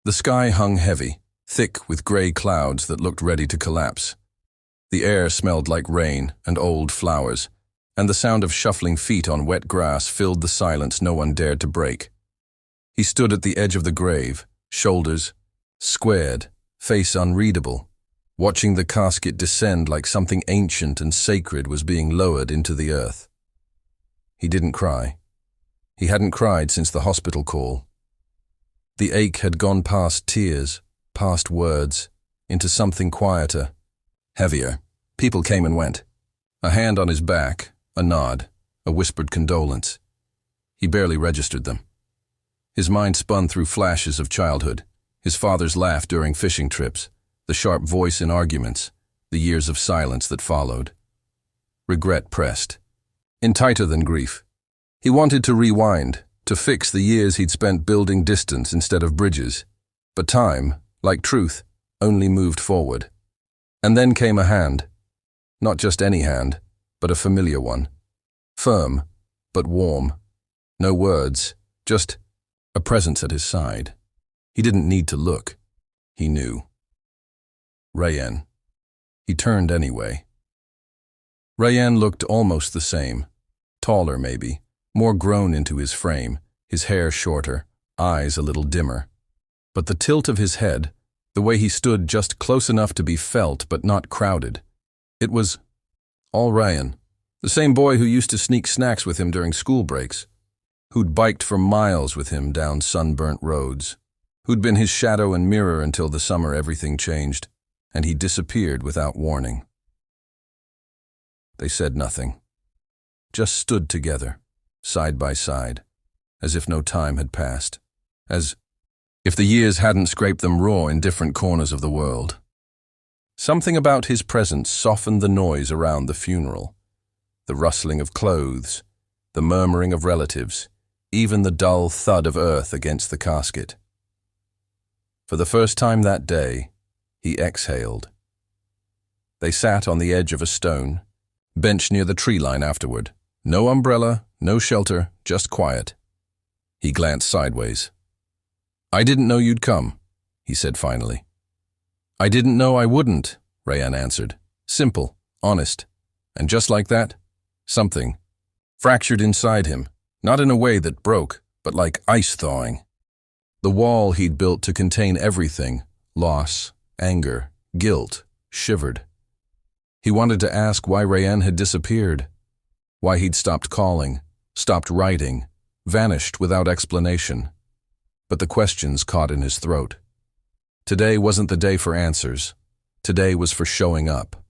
The sky hung heavy, thick with gray clouds that looked ready to collapse. The air smelled like rain and old flowers, and the sound of shuffling feet on wet grass filled the silence no one dared to break. He stood at the edge of the grave, shoulders squared, face unreadable, watching the casket descend like something ancient and sacred was being lowered into the earth. He didn't cry. He hadn't cried since the hospital call. The ache had gone past tears, past words, into something quieter, heavier. People came and went. A hand on his back, a nod, a whispered condolence. He barely registered them. His mind spun through flashes of childhood, his father's laugh during fishing trips, the sharp voice in arguments, the years of silence that followed. Regret pressed, in tighter than grief. He wanted to rewind, to fix the years he'd spent building distance instead of bridges. But time, like truth, only moved forward. And then came a hand. Not just any hand, but a familiar one. Firm, but warm. No words, just a presence at his side. He didn't need to look. He knew. Rayen. He turned anyway. Rayen looked almost the same. Taller, maybe. More grown into his frame, his hair shorter, eyes a little dimmer. But the tilt of his head, the way he stood just close enough to be felt but not crowded, it was all Rayen, the same boy who used to sneak snacks with him during school breaks, who'd biked for miles with him down sunburnt roads, who'd been his shadow and mirror until the summer everything changed, and he disappeared without warning. They said nothing, just stood together, side by side, as if no time had passed, as if the years hadn't scraped them raw in different corners of the world. Something about his presence softened the noise around the funeral, the rustling of clothes, the murmuring of relatives, even the dull thud of earth against the casket. For the first time that day, he exhaled. They sat on the edge of a stone, bench near the tree line afterward. No umbrella, no shelter, just quiet. He glanced sideways. "I didn't know you'd come," he said finally. "I didn't know I wouldn't," Rayen answered. Simple, honest. And just like that, something fractured inside him, not in a way that broke, but like ice thawing. The wall he'd built to contain everything, loss, anger, guilt, shivered. He wanted to ask why Rayen had disappeared, why he'd stopped calling, stopped writing, vanished without explanation. But the questions caught in his throat. Today wasn't the day for answers. Today was for showing up.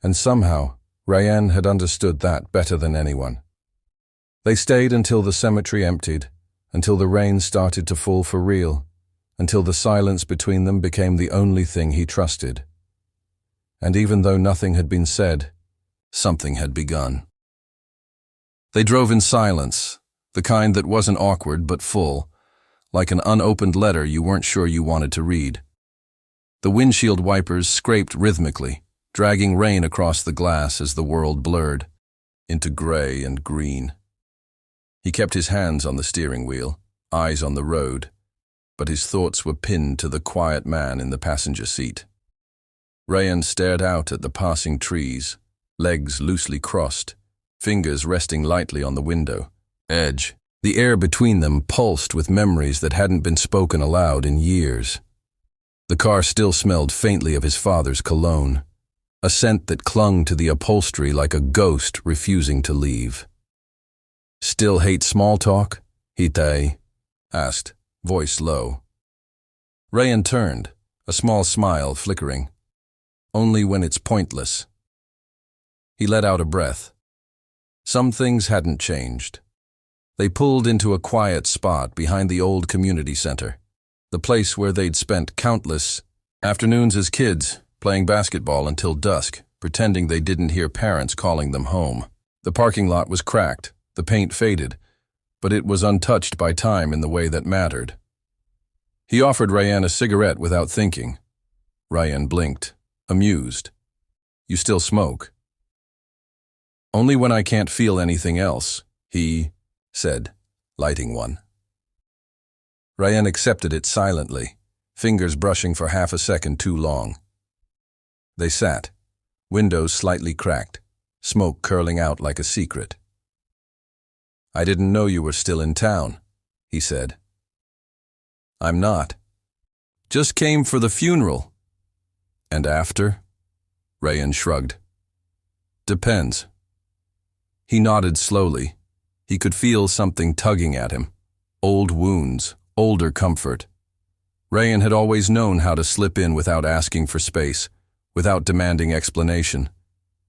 And somehow, Rayen had understood that better than anyone. They stayed until the cemetery emptied, until the rain started to fall for real, until the silence between them became the only thing he trusted. And even though nothing had been said, something had begun. They drove in silence, the kind that wasn't awkward but full, like an unopened letter you weren't sure you wanted to read. The windshield wipers scraped rhythmically, dragging rain across the glass as the world blurred into gray and green. He kept his hands on the steering wheel, eyes on the road, but his thoughts were pinned to the quiet man in the passenger seat. Rayen stared out at the passing trees, legs loosely crossed, fingers resting lightly on the window edge. The air between them pulsed with memories that hadn't been spoken aloud in years. The car still smelled faintly of his father's cologne, a scent that clung to the upholstery like a ghost refusing to leave. "Still hate small talk?" Hitae asked, voice low. Rayen turned, a small smile flickering. "Only when it's pointless." He let out a breath. Some things hadn't changed. They pulled into a quiet spot behind the old community center, the place where they'd spent countless afternoons as kids, playing basketball until dusk, pretending they didn't hear parents calling them home. The parking lot was cracked, the paint faded, but it was untouched by time in the way that mattered. He offered Rayen a cigarette without thinking. Rayen blinked, amused. "You still smoke?" "Only when I can't feel anything else," he said, lighting one. Rayen accepted it silently, fingers brushing for half a second too long. They sat, windows slightly cracked, smoke curling out like a secret. "I didn't know you were still in town," he said. "I'm not. Just came for the funeral." "And after?" Rayen shrugged. "Depends." He nodded slowly. He could feel something tugging at him. Old wounds, older comfort. Rayen had always known how to slip in without asking for space, without demanding explanation.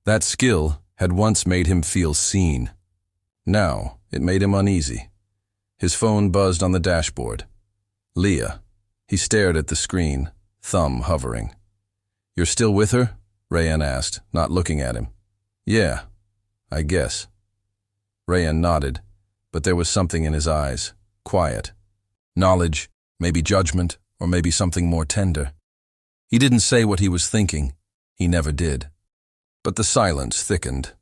That skill had once made him feel seen. Now, it made him uneasy. His phone buzzed on the dashboard. Leah. He stared at the screen, thumb hovering. "You're still with her?" Rayen asked, not looking at him. "Yeah, I guess." Rayen nodded, but there was something in his eyes, quiet. Knowledge, maybe judgment, or maybe something more tender. He didn't say what he was thinking. He never did. But the silence thickened.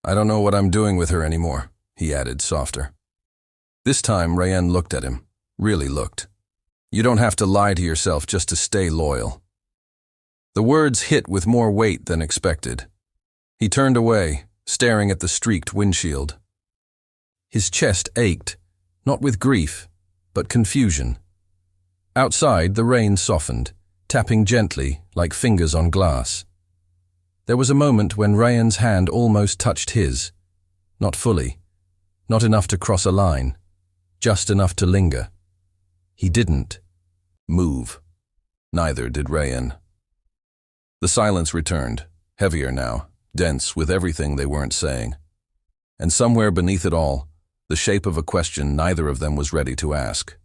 "I don't know what I'm doing with her anymore," he added, softer. This time, Rayen looked at him, really looked. "You don't have to lie to yourself just to stay loyal." The words hit with more weight than expected. He turned away, staring at the streaked windshield. His chest ached, not with grief, but confusion. Outside, the rain softened, tapping gently like fingers on glass. There was a moment when Rayen's hand almost touched his. Not fully, not enough to cross a line, just enough to linger. He didn't move. Neither did Rayen. The silence returned, heavier now, dense with everything they weren't saying. And somewhere beneath it all, the shape of a question neither of them was ready to ask.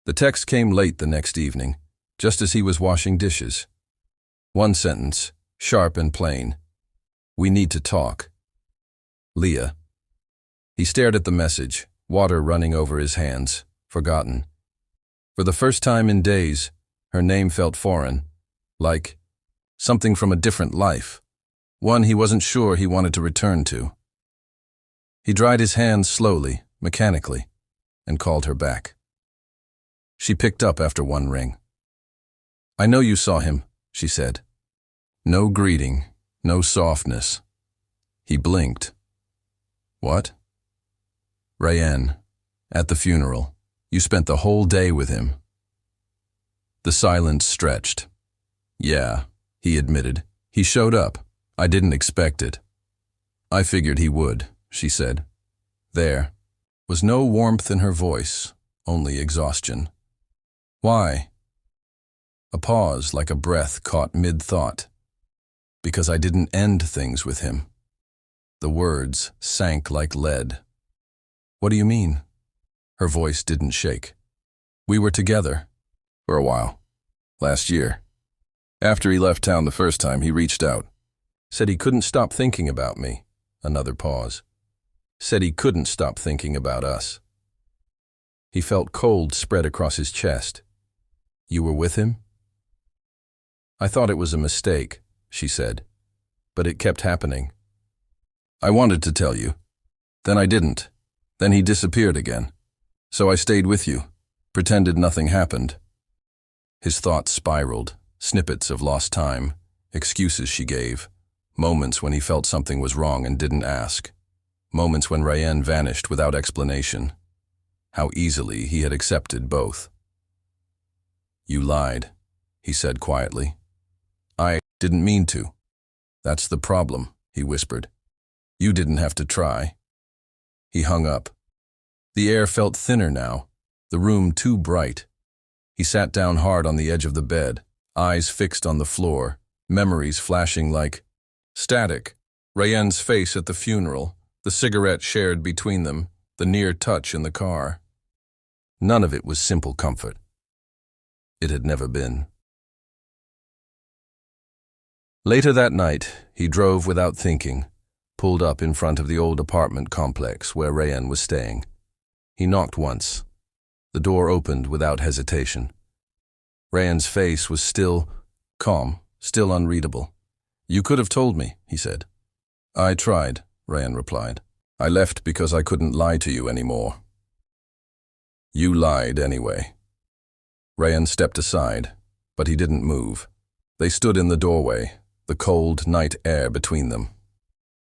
The text came late the next evening, just as he was washing dishes. One sentence, sharp and plain. "We need to talk. Leah." He stared at the message, water running over his hands, forgotten. For the first time in days, her name felt foreign, like something from a different life, one he wasn't sure he wanted to return to. He dried his hands slowly, mechanically, and called her back. She picked up after one ring. "I know you saw him," she said. No greeting, no softness. He blinked. "What?" "Rayen, at the funeral. You spent the whole day with him." The silence stretched. "Yeah," he admitted. "He showed up. I didn't expect it." "I figured he would," she said. There was no warmth in her voice, only exhaustion. "Why?" A pause like a breath caught mid-thought. "Because I didn't end things with him." The words sank like lead. "What do you mean?" Her voice didn't shake. "We were together. For a while. Last year. After he left town the first time, he reached out. Said he couldn't stop thinking about me." Another pause. "Said he couldn't stop thinking about us." He felt cold spread across his chest. "You were with him?" "I thought it was a mistake," she said. "But it kept happening. I wanted to tell you. Then I didn't. Then he disappeared again. So I stayed with you, pretended nothing happened." His thoughts spiraled, snippets of lost time, excuses she gave, moments when he felt something was wrong and didn't ask, moments when Rayen vanished without explanation. How easily he had accepted both. "You lied," he said quietly. "I didn't mean to." "That's the problem," he whispered. "You didn't have to try." He hung up. The air felt thinner now, the room too bright. He sat down hard on the edge of the bed, eyes fixed on the floor, memories flashing like static. Rayen's face at the funeral, the cigarette shared between them, the near touch in the car. None of it was simple comfort. It had never been. Later that night, he drove without thinking, pulled up in front of the old apartment complex where Rayen was staying. He knocked once. The door opened without hesitation. Rayen's face was still calm, still unreadable. "You could have told me," he said. "I tried," Rayen replied. "I left because I couldn't lie to you anymore." You lied anyway. Rayen stepped aside, but he didn't move. They stood in the doorway, the cold night air between them.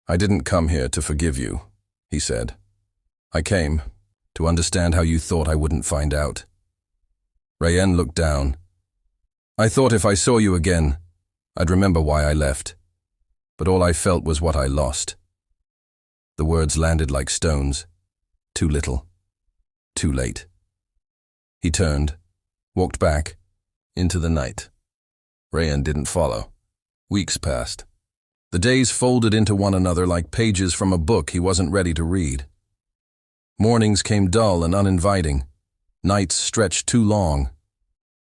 I didn't come here to forgive you, he said. I came to understand how you thought I wouldn't find out. Rayen looked down. I thought if I saw you again, I'd remember why I left. But all I felt was what I lost. The words landed like stones. Too little. Too late. He turned, walked back, into the night. Rayen didn't follow. Weeks passed. The days folded into one another like pages from a book he wasn't ready to read. Mornings came dull and uninviting. Nights stretched too long.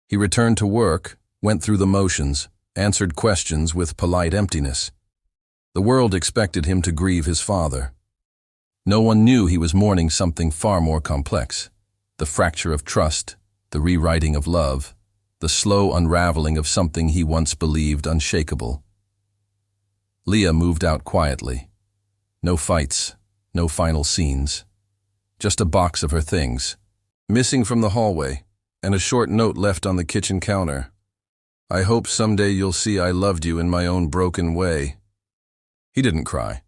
He returned to work, went through the motions, answered questions with polite emptiness. The world expected him to grieve his father. No one knew he was mourning something far more complex. The fracture of trust, the rewriting of love, the slow unraveling of something he once believed unshakable. Leah moved out quietly. No fights, no final scenes. Just a box of her things, missing from the hallway, and a short note left on the kitchen counter. I hope someday you'll see I loved you in my own broken way. He didn't cry.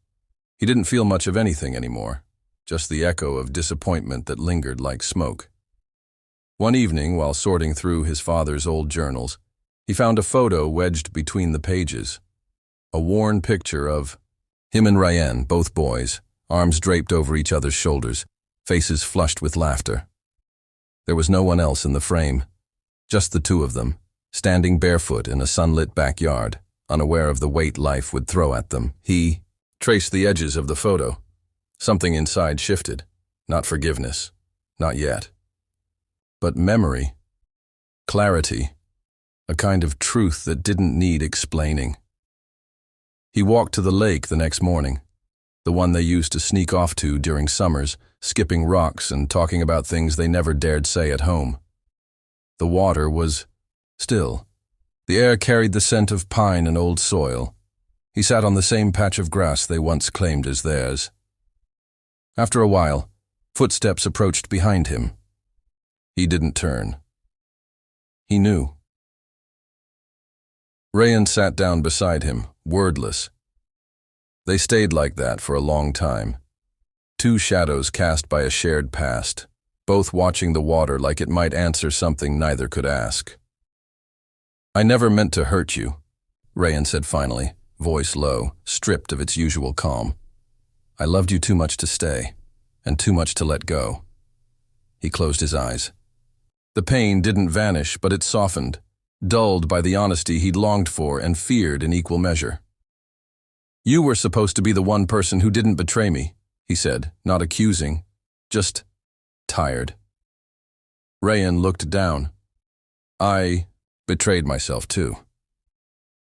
He didn't feel much of anything anymore, just the echo of disappointment that lingered like smoke. One evening, while sorting through his father's old journals, he found a photo wedged between the pages. A worn picture of him and Rayen, both boys, arms draped over each other's shoulders, faces flushed with laughter. There was no one else in the frame, just the two of them, standing barefoot in a sunlit backyard, unaware of the weight life would throw at them. He traced the edges of the photo. Something inside shifted. Not forgiveness. Not yet. But memory. Clarity. A kind of truth that didn't need explaining. He walked to the lake the next morning, the one they used to sneak off to during summers, skipping rocks and talking about things they never dared say at home. The water was still. The air carried the scent of pine and old soil. He sat on the same patch of grass they once claimed as theirs. After a while, footsteps approached behind him. He didn't turn. He knew. Rayen sat down beside him, wordless. They stayed like that for a long time. Two shadows cast by a shared past, both watching the water like it might answer something neither could ask. I never meant to hurt you, Rayen said finally, voice low, stripped of its usual calm. I loved you too much to stay, and too much to let go. He closed his eyes. The pain didn't vanish, but it softened, dulled by the honesty he'd longed for and feared in equal measure. You were supposed to be the one person who didn't betray me, he said, not accusing, just tired. Rayen looked down. I betrayed myself too.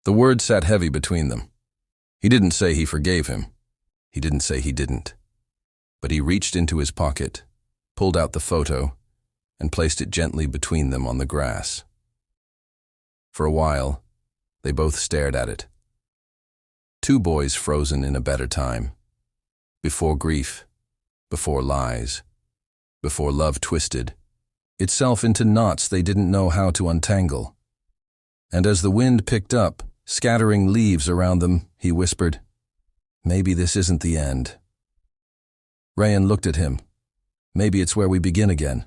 The words sat heavy between them. He didn't say he forgave him. He didn't say he didn't. But he reached into his pocket, pulled out the photo, and placed it gently between them on the grass. For a while, they both stared at it. Two boys frozen in a better time. Before grief, before lies, before love twisted itself into knots they didn't know how to untangle. And as the wind picked up, scattering leaves around them, he whispered, "Maybe this isn't the end." Rayen looked at him. "Maybe it's where we begin again."